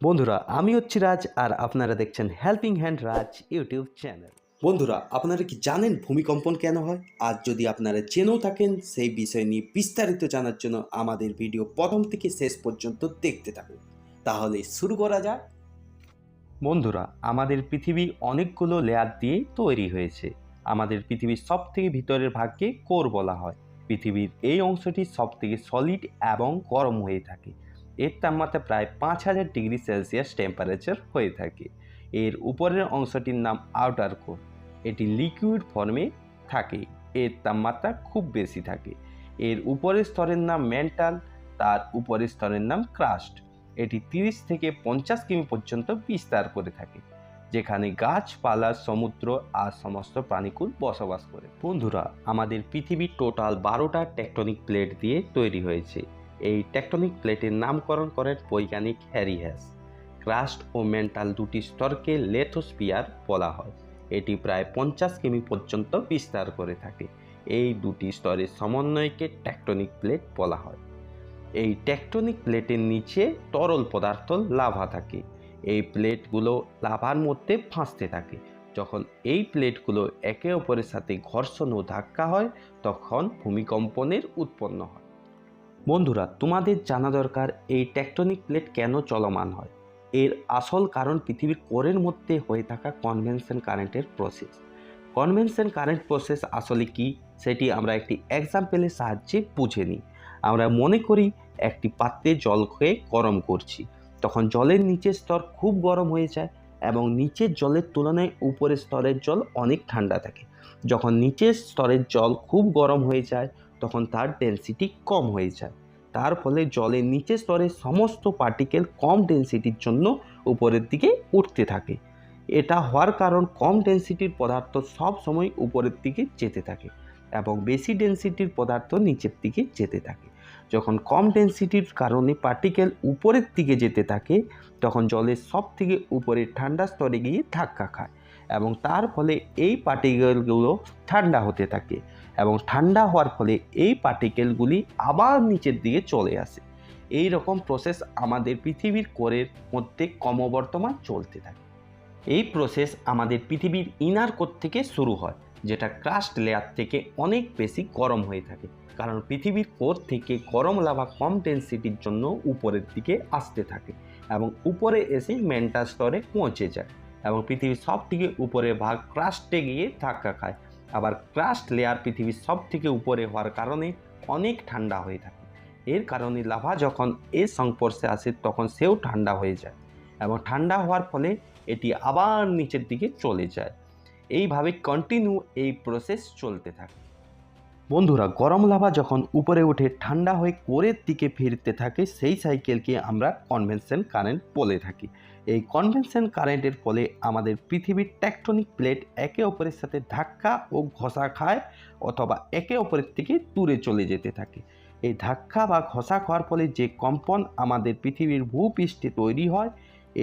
বন্ধুরা, আমি হচ্ছি রাজ আর আপনারা দেখছেন হেল্পিং হ্যান্ড রাজ ইউটিউব চ্যানেল। বন্ধুরা, আপনারা কি জানেন ভূমিকম্পন কেন হয়? আর যদি আপনারা জেনেও থাকেন, সেই বিষয় নিয়ে বিস্তারিত জানার জন্য আমাদের ভিডিও প্রথম থেকে শেষ পর্যন্ত দেখতে থাকুন। তাহলে শুরু করা যাক। বন্ধুরা, আমাদের পৃথিবী অনেকগুলো লেয়ার দিয়ে তৈরি হয়েছে। আমাদের পৃথিবীর সব থেকে ভিতরের ভাগকে কোর বলা হয়। পৃথিবীর এই অংশটি সব থেকে সলিড এবং গরম হয়ে থাকে। এর তাপমাত্রা প্রায় 5000 ডিগ্রি সেলসিয়াস টেম্পারেচার হয়ে থাকে। এর উপরের অংশটির নাম আউটার কোর। এটি লিকুইড ফর্মে থাকে। এর তাপমাত্রা খুব বেশি থাকে। এর উপরের স্তরের নাম ম্যান্টাল, তার উপরের স্তরের নাম ক্রাস্ট। এটি 30 থেকে 50 কিমি পর্যন্ত বিস্তার করে থাকে, যেখানে গাছপালা, সমুদ্র আর সমস্ত প্রাণীকুল বসবাস করে। বন্ধুরা, আমাদের পৃথিবী টোটাল 12টা টেকটনিক প্লেট দিয়ে তৈরি হয়েছে। এই টেকটনিক প্লেটের নামকরণ করেন বৈজ্ঞানিক হ্যারি হ্যাস। ক্রাস্ট ও ম্যান্টাল দুটি স্তরকে লিথোস্ফিয়ার বলা হয়। এটি প্রায় 50 কিমি পর্যন্ত বিস্তার করে থাকে। এই দুটি স্তরের সমন্বয়কে টেকটনিক প্লেট বলা হয়। এই টেকটনিক প্লেটের নিচে তরল পদার্থ লাভা থাকে। এই প্লেটগুলো লাভার মধ্যে ভাসতে থাকে। যখন এই প্লেটগুলো একে অপরের সাথে ঘর্ষণ ও ধাক্কা হয়, তখন ভূমিকম্পনের উৎপন্ন হয়। বন্ধুরা, তোমাদের জানা দরকার এই টেকটনিক প্লেট কেন চলমান হয়। এর আসল কারণ পৃথিবীর কোরের মধ্যে হয়ে থাকা কনভেনশন কারেন্টের প্রসেস। কনভেনশন কারেন্ট প্রসেস আসলে কি, সেটি আমরা একটি এক্সাম্পলের সাহায্যে বুঝে নিই। আমরা মনে করি একটি পাত্রে জল খেয়ে গরম করছি। তখন জলের নিচের স্তর খুব গরম হয়ে যায় এবং নিচের জলের তুলনায় উপরের স্তরের জল অনেক ঠান্ডা থাকে। যখন নিচের স্তরের জল খুব গরম হয়ে যায়, তখন তার ডেনসিটি কম হয়ে যায়। তার ফলে জলের নিচের স্তরের সমস্ত পার্টিকেল কম ডেনসিটির জন্য উপরের দিকে উঠতে থাকে। এটা হওয়ার কারণ কম ডেনসিটির পদার্থ সব সময় উপরের দিকে যেতে থাকে এবং বেশি ডেনসিটির পদার্থ নিচের দিকে যেতে থাকে। যখন কম ডেনসিটির কারণে পার্টিকেল উপরের দিকে যেতে থাকে, তখন জলের সব থেকে উপরের ঠান্ডা স্তরে গিয়ে ধাক্কা খায় এবং তার ফলে এই পার্টিকেলগুলো ঠান্ডা হতে থাকে এবং ঠান্ডা হওয়ার ফলে এই পার্টিকেলগুলি আবার নিচের দিকে চলে আসে। এই রকম প্রসেস আমাদের পৃথিবীর কোরের মধ্যে ক্রমবর্ধমান চলতে থাকে। এই প্রসেস আমাদের পৃথিবীর ইনার কোর থেকে শুরু হয়, যেটা ক্রাস্ট লেয়ার থেকে অনেক বেশি গরম হয়ে থাকে, কারণ পৃথিবীর কোর থেকে গরম লাভা কম ডেনসিটির জন্য উপরের দিকে আসতে থাকে এবং উপরে এসে ম্যান্টাল স্তরে পৌঁছে যায় এবং পৃথিবীর সব থেকে উপরের ভাগ ক্রাস্টে গিয়ে ধাক্কা খায়। আবার ক্রাস্ট লেয়ার পৃথিবীর সব থেকে উপরে হওয়ার কারণে অনেক ঠান্ডা হয়ে থাকে। এর কারণে লাভা যখন এর সংস্পর্শে আসে, তখন সেও ঠান্ডা হয়ে যায় এবং ঠান্ডা হওয়ার ফলে এটি আবার নিচের দিকে চলে যায়। এইভাবে কন্টিনিউ এই প্রসেস চলতে থাকে। বন্ধুরা, গরম লাভা যখন উপরে উঠে ঠান্ডা হয়ে কোরের দিকে ফিরতে থাকে, সেই সাইকেলকে আমরা কনভেনশন কারেন্ট বলে থাকি। এই কনভেনশন কারেন্টের ফলে আমাদের পৃথিবীর টেকটনিক প্লেট একে অপরের সাথে ধাক্কা ও ঘষা খায় অথবা একে অপরের থেকে দূরে চলে যেতে থাকে। এই ধাক্কা বা ঘষা খাওয়ার ফলে যে কম্পন আমাদের পৃথিবীর ভূপৃষ্ঠে তৈরি হয়,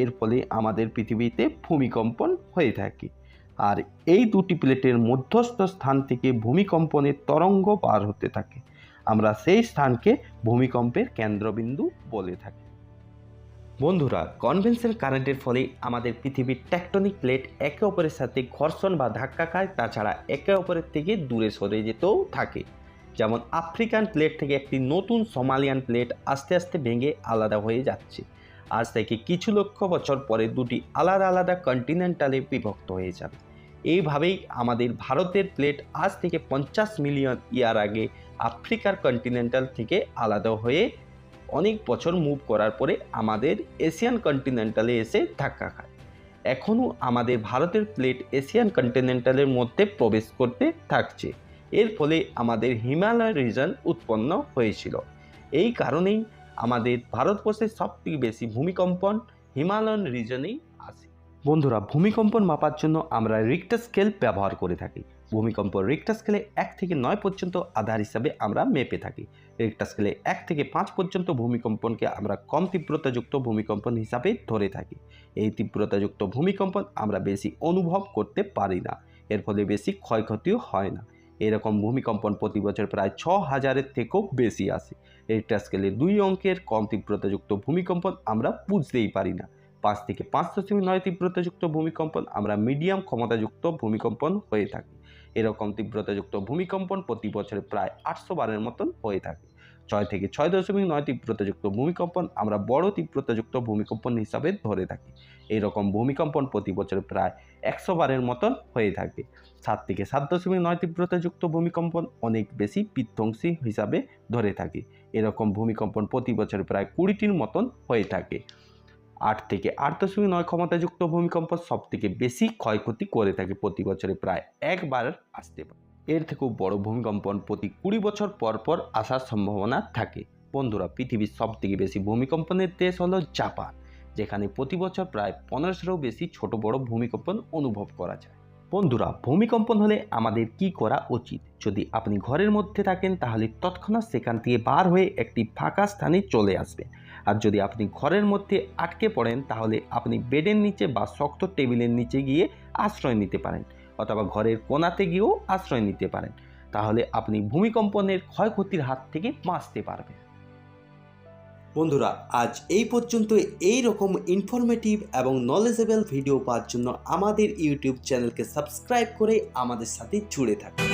এর ফলে আমাদের পৃথিবীতে ভূমিকম্পন হয়ে থাকে। আর এই দুটি প্লেটের মধ্যস্থ স্থান থেকে ভূমিকম্পনের তরঙ্গ পার হতে থাকে। আমরা সেই স্থানকে ভূমিকম্পের কেন্দ্রবিন্দু বলে থাকি। বন্ধুরা, কনভেনশন কারেন্টের ফলে আমাদের পৃথিবীর টেকটনিক প্লেট একে অপরের সাথে ঘর্ষণ বা ধাক্কা খায়, তাছাড়া একে অপরের থেকে দূরে সরে যেতেও থাকে। যেমন আফ্রিকান প্লেট থেকে একটি নতুন সোমালিয়ান প্লেট আস্তে আস্তে ভেঙে আলাদা হয়ে যাচ্ছে। আজ থেকে কিছু লক্ষ বছর পরে দুটি আলাদা আলাদা কন্টিনেন্টালে বিভক্ত হয়ে যাবে। এইভাবেই আমাদের ভারতের প্লেট আজ থেকে 50 মিলিয়ন ইয়ার আগে আফ্রিকার কন্টিনেন্টাল থেকে আলাদা হয়ে অনেক বছর মুভ করার পরে আমাদের এশিয়ান কন্টিনেন্টালে এসে ধাক্কা খায়। এখনও আমাদের ভারতের প্লেট এশিয়ান কন্টিনেন্টালের মধ্যে প্রবেশ করতে থাকছে। এর ফলে আমাদের হিমালয় রিজন উৎপন্ন হয়েছিল। এই কারণেই আমাদের ভারতবর্ষের সবথেকে বেশি ভূমিকম্পন হিমালয়ান রিজনেই আসে। বন্ধুরা, ভূমিকম্পন মাপার জন্য আমরা রিক্টার স্কেল ব্যবহার করে থাকি। ভূমিকম্প রিক্টার স্কেলে 1 থেকে 9 পর্যন্ত আধার হিসাবে আমরা মেপে থাকি। রিক্টার স্কেলে 1 থেকে 5 পর্যন্ত ভূমিকম্পনকে আমরা কম তীব্রতাযুক্ত ভূমিকম্পন হিসাবে ধরে থাকি। এই তীব্রতাযুক্ত ভূমিকম্পন আমরা বেশি অনুভব করতে পারি না, এর ফলে বেশি ক্ষয়ক্ষতিও হয় না। এরকম ভূমিকম্পন প্রতি বছর প্রায় 6000-এর থেকেও বেশি আসে। রিক্টার স্কেলে 2 অঙ্কের কম তীব্রতাযুক্ত ভূমিকম্পন আমরা বুঝতেই পারি না, 5 থেকে 5.9 তীব্রতাযুক্ত ভূমিকম্পন আমরা মিডিয়াম ক্ষমতাযুক্ত ভূমিকম্পন হয়ে থাকে। এরকম তীব্রতাযুক্ত ভূমিকম্পন প্রতি বছরে প্রায় 800 বারের মতন হয়ে থাকে। 6 থেকে 6.9 তীব্রতাযুক্ত ভূমিকম্পন আমরা বড় তীব্রতাযুক্ত ভূমিকম্পন হিসাবে ধরে থাকি। এইরকম ভূমিকম্পন প্রতি বছরে প্রায় 100 বারের মতন হয়ে থাকে। 7 থেকে 7.9 তীব্রতাযুক্ত ভূমিকম্পন অনেক বেশি বিধ্বংসী হিসাবে ধরে থাকি। এরকম ভূমিকম্পন প্রতি বছরে প্রায় 20টির মতন হয়ে থাকে। 8 থেকে 8.9 ক্ষমতাযুক্ত ভূমিকম্প সব থেকে বেশি ক্ষয়ক্ষতি করে থাকে, প্রতি বছরে প্রায় একবার আসতে পারে। এর থেকেও বড় ভূমিকম্পন প্রতি 20 বছর পর পর আসার সম্ভাবনা থাকে। বন্ধুরা, পৃথিবীর সব থেকে বেশি ভূমিকম্পনের দেশ হলো জাপান, যেখানে প্রতি বছর প্রায় 1500ও বেশি ছোট বড় ভূমিকম্পন অনুভব করা যায়। বন্ধুরা, ভূমিকম্পন হলে আমাদের কি করা উচিত? যদি আপনি ঘরের মধ্যে থাকেন তাহলে তৎক্ষণাৎ সেখান থেকে বার হয়ে একটি ফাঁকা স্থানে চলে আসবেন। আর যদি আপনি ঘরের মধ্যে আটকে পড়েন তাহলে আপনি বেডের নিচে বা শক্ত টেবিলের নিচে গিয়ে আশ্রয় নিতে পারেন, অথবা ঘরের কোণাতে গিয়েও আশ্রয় নিতে পারেন। তাহলে আপনি ভূমিকম্পনের ক্ষয়ক্ষতির হাত থেকে বাঁচতে পারবেন। বন্ধুরা, আজ এই পর্যন্ত। এই রকম ইনফরমেটিভ এবং নলেজেবল ভিডিও পাওয়ার জন্য আমাদের ইউটিউব চ্যানেলকে সাবস্ক্রাইব করে আমাদের সাথে জুড়ে থাকুন।